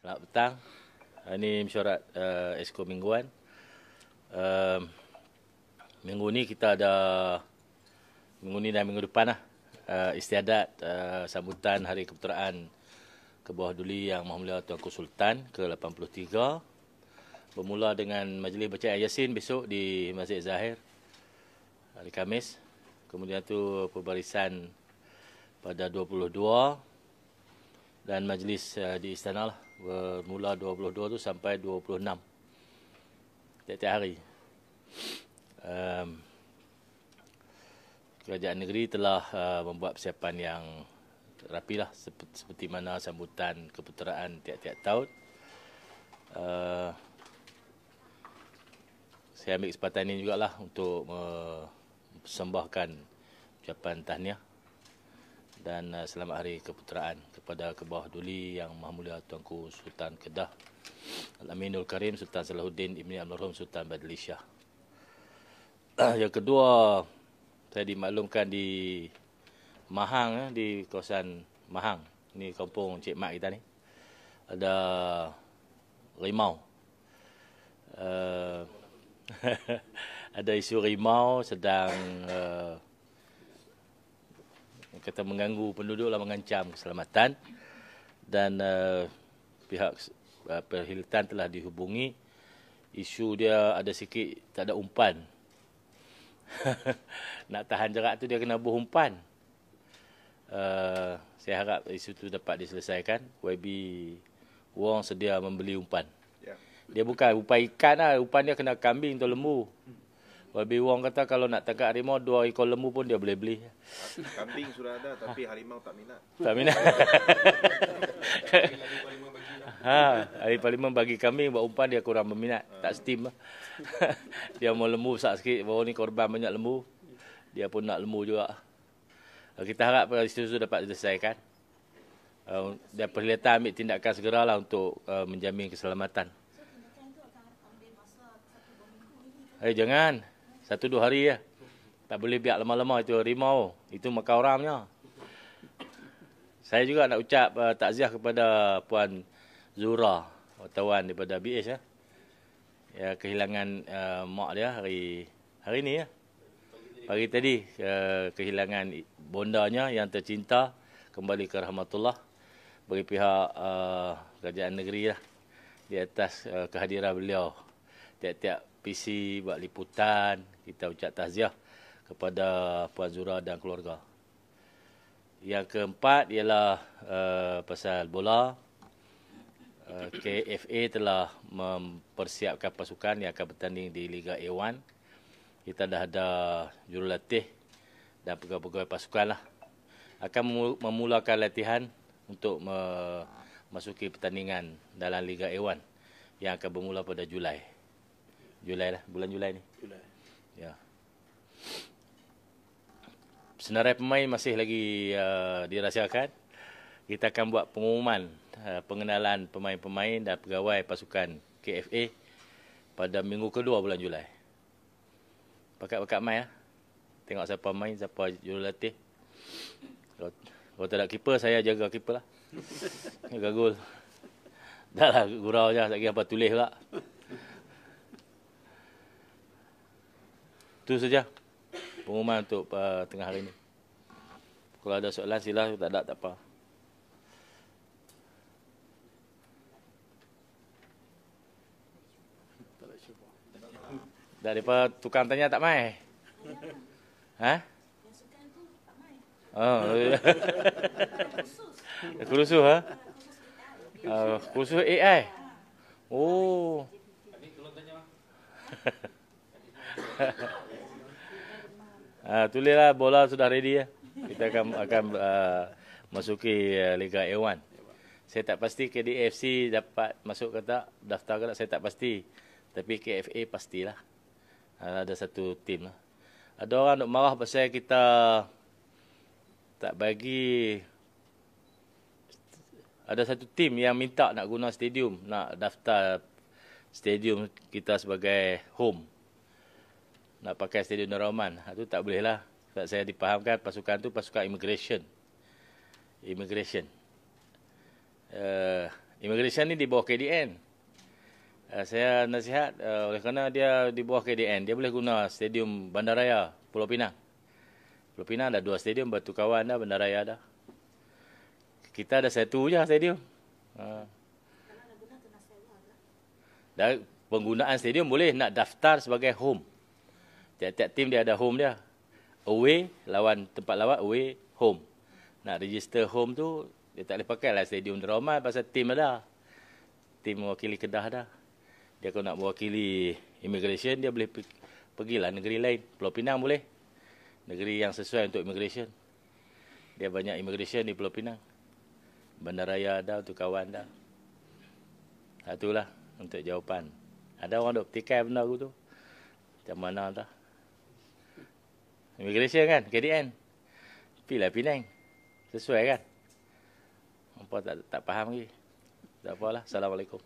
Selamat petang. Ini mesyuarat Esko mingguan. Minggu ni kita ada, minggu ni dan minggu depan lah, istiadat sambutan Hari Keputeraan ke bawah Duli Yang Maha Tuanku Sultan ke-83. Bermula dengan majlis bacaan Yasin besok di Masjid Zahir hari Khamis. Kemudian tu pembarisan pada 22 dan majlis di istana lah, bermula 22 tu sampai 26 tiap-tiap hari. Kerajaan negeri telah membuat persiapan yang rapilah seperti mana sambutan keputeraan tiap-tiap tahun. Saya ambil kesempatan ini jugalah untuk mempersembahkan ucapan tahniah dan selamat Hari Keputeraan kepada Kebawah Duli Yang Maha Mulia Tuanku Sultan Kedah Al-Aminul Karim Sultan Salahuddin Ibni Almarhum Sultan Badli Shah. Yang kedua, saya dimaklumkan di Mahang, di kawasan Mahang, ni kampung Cik Mat kita ni, ada rimau. Ada isu rimau sedang kata mengganggu penduduk lah, mengancam keselamatan, dan pihak perkhidmatan telah dihubungi. Isu dia ada sikit tak ada umpan. Nak tahan jarak tu dia kena buh umpan. Saya harap isu tu dapat diselesaikan. YB Wong sedia membeli umpan. Dia bukan umpan ikan lah, umpan dia kena kambing atau lembu. YB Wong kata kalau nak tangkap harimau 2 ekor lembu pun dia boleh beli. Kambing sudah ada tapi harimau tak minat. Tak minat. Ahli parlimen bagi kambing buat umpan dia kurang berminat, tak steam lah. Dia mau lembu besar sikit, baru ni korban banyak lembu. Dia pun nak lembu juga. Kita harap isu itu dapat diselesaikan. Dan perkhidmatan ambil tindakan segeralah untuk menjamin keselamatan. Jangan. 1-2 hari ya. Tak boleh biar lama-lama itu harimau. Itu makan orangnya. Saya juga nak ucap takziah kepada Puan Zura, wartawan daripada BH ya. Ya, kehilangan mak dia hari ni ya. Pagi tadi kehilangan bondanya yang tercinta kembali ke rahmatullah bagi pihak kerajaan negeri lah, di atas kehadiran beliau. Tiap-tiap PC buat liputan, kita ucap takziah kepada Puan Zura dan keluarga. Yang keempat ialah pasal bola. KFA telah mempersiapkan pasukan yang akan bertanding di Liga A1. Kita dah ada jurulatih dan pegawai-pegawai pasukan lah. Akan memulakan latihan untuk memasuki pertandingan dalam Liga A1 yang akan bermula pada Julai lah, bulan Julai ni. Ya. Senarai pemain masih lagi dirahsiakan. Kita akan buat pengumuman pengenalan pemain-pemain dan pegawai pasukan KFA pada minggu kedua bulan Julai. Bakat-bakat main lah. Tengok siapa main, siapa jurulatih. Kalau tak ada keeper, saya jaga keeper lah. Jaga gol. Dah lah, gurau je. Tak kira apa tulis pula. Itu saja pengumuman untuk tengah hari ini. Kalau ada soalan sila, tak ada, tak apa. Dah depa tukang tanya tak mai. Ha? Oh. Kursus ha? Kursus AI. Oh. Tulislah bola sudah ready ya. Kita akan masuki Liga A1. Saya tak pasti KDFC dapat masuk ke tak, daftar ke tak, saya tak pasti. Tapi KFA pastilah. Ada satu tim lah. Ada orang nak marah pasal kita tak bagi. Ada satu tim yang minta nak guna stadium, nak daftar stadium kita sebagai home. Nak pakai stadium Nuraman. Itu tak boleh lah. Sebab saya dipahamkan pasukan tu pasukan immigration. Immigration ni di bawah KDN. Saya nasihat oleh kerana dia di bawah KDN, dia boleh guna stadium Bandaraya Pulau Pinang. Pulau Pinang ada 2 stadium, Batu Kawan dah, Bandaraya dah. Kita ada 1 je stadium. Dan penggunaan stadium boleh nak daftar sebagai home. Tiap-tiap tim dia ada home dia. Away, lawan tempat lawan, away, home. Nak register home tu, dia tak boleh pakai lah stadium Deraman pasal tim ada. Tim mewakili Kedah dah. Dia kalau nak mewakili immigration, dia boleh pergilah negeri lain. Pulau Pinang boleh. Negeri yang sesuai untuk immigration. Dia banyak immigration di Pulau Pinang. Bandaraya ada, tu kawan dah. Itulah untuk jawapan. Ada orang duk petikai benda aku tu. Macam mana dah. Immigration kan, KDN. Pilih Penang. Sesuai kan? Apa tak faham lagi. Tak apalah. Assalamualaikum.